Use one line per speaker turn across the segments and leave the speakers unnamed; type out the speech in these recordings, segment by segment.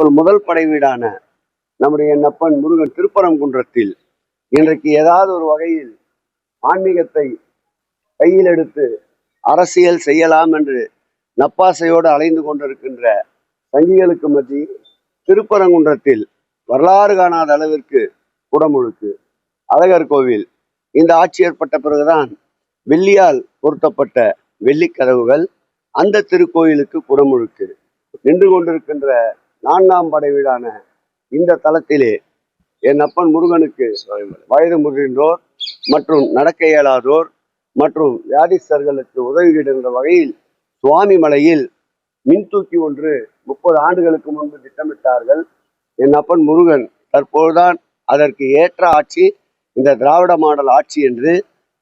ஒரு முதல் படை வீடான நம்முடைய நப்பன் முருகன் திருப்பரங்குன்றத்தில் இன்றைக்கு ஏதாவது ஒரு வகையில் ஆன்மீகத்தை கையில் எடுத்து அரசியல் செய்யலாம் என்று நப்பாசையோடு அலைந்து கொண்டிருக்கின்ற சங்கிகளுக்கு மத்தியில் திருப்பரங்குன்றத்தில் வரலாறு காணாத அளவிற்கு குடமுழுக்கு அழகர் கோவில் இந்த ஆட்சி ஏற்பட்ட பிறகுதான் வெள்ளியால் பொருத்தப்பட்ட வெள்ளிக்கதவுகள் அந்த திருக்கோயிலுக்கு குடமுழுக்கு நின்று கொண்டிருக்கின்ற 4ஆம் படை வீடான இந்த தலத்திலே என் அப்பன் முருகனுக்கு வயது முதிர்ந்தோர் மற்றும் நடக்க இயலாதோர் மற்றும் வியாதிஸ்தர்களுக்கு உதவிடுகின்ற வகையில் சுவாமி மலையில் மின்தூக்கி ஒன்று 30 ஆண்டுகளுக்கு முன்பு திட்டமிட்டார்கள். என் அப்பன் முருகன் தற்போதுதான் அதற்கு ஏற்ற ஆட்சி இந்த திராவிட மாடல் ஆட்சி என்று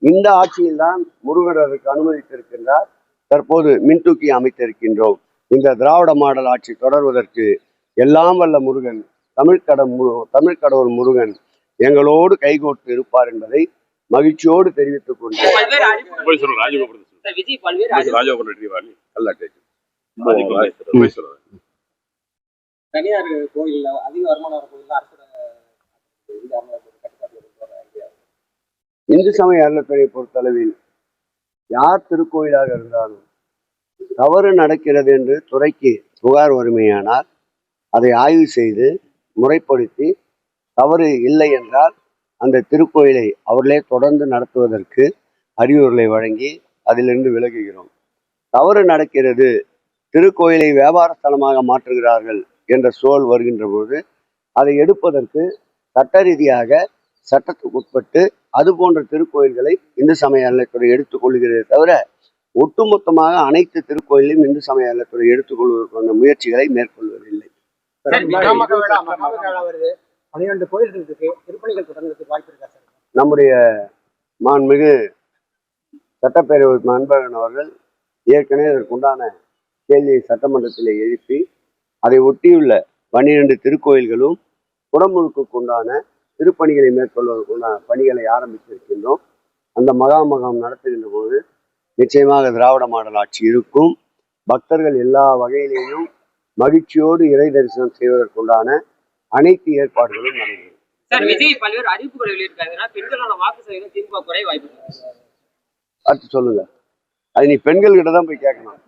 இந்த ஆட்சியில்தான் முருகன் அதற்கு அனுமதித்திருக்கின்றார். தற்போது மின்தூக்கி அமைத்திருக்கின்றோம். இந்த திராவிட மாடல் ஆட்சி தொடர்வதற்கு எல்லாம் வல்ல முருகன் தமிழ் கடவுள் முருகன் எங்களோடு கைகோர்த்து இருப்பார் என்பதை மகிழ்ச்சியோடு தெரிவித்துக் கொண்டேன்.
தனியார் கோயில் அதிக வருமானம்
இந்து சமய அறநிலையத்துறையை பொறுத்தளவில் யார் திருக்கோயிலாக இருந்தாலும் தவறு நடக்கிறது என்று துறைக்கு புகார் வறுமையானால் அதை ஆய்வு செய்து முறைப்படுத்தி தவறு இல்லை என்றால் அந்த திருக்கோயிலை அவர்களே தொடர்ந்து நடத்துவதற்கு அறிவுரைகளை வழங்கி அதிலிருந்து விலகுகிறோம். தவறு நடக்கிறது, திருக்கோயிலை வியாபார ஸ்தலமாக மாற்றுகிறார்கள் என்ற சூழல் வருகின்ற போது அதை எடுப்பதற்கு சட்ட ரீதியாக சட்டத்துக்கு உட்பட்டு அது போன்ற திருக்கோயில்களை இந்து சமய அறநிலையத்துறை எடுத்துக்கொள்கிறதே தவிர ஒட்டுமொத்தமாக அனைத்து திருக்கோயிலையும் இந்து சமய அறநிலையத்துறை எடுத்துக்கொள்வதற்கான முயற்சிகளை மேற்கொள்வதில்லை.
12 கோயில்கள் இருக்கு, திருப்பணிகள் தொடங்குறதுக்கு வாய்ப்பு இருக்கா சார்?
நம்முடைய மாண்புமிகு சட்டப்பேரவை அன்பழகன் அவர்கள் ஏற்கனவே அதற்குண்டான கேள்வியை சட்டமன்றத்தில் எழுப்பி அதை ஒட்டியுள்ள 12 திருக்கோயில்களும் குடமுழுக்குண்டான திருப்பணிகளை மேற்கொள்வதற்குண்டான பணிகளை ஆரம்பித்திருக்கின்றோம். அந்த மகாமகம் நடத்துகின்ற போது நிச்சயமாக திராவிட மாடல் ஆட்சி இருக்கும். பக்தர்கள் எல்லா வகையிலேயும் மகிழ்ச்சியோடு இறை தரிசனம் செய்வதற்குண்டான அனைத்து ஏற்பாடுகளும் நடைபெறும். அடுத்து சொல்லுங்க, அது நீ பெண்கள் கிட்ட தான் போய் கேட்கணும்.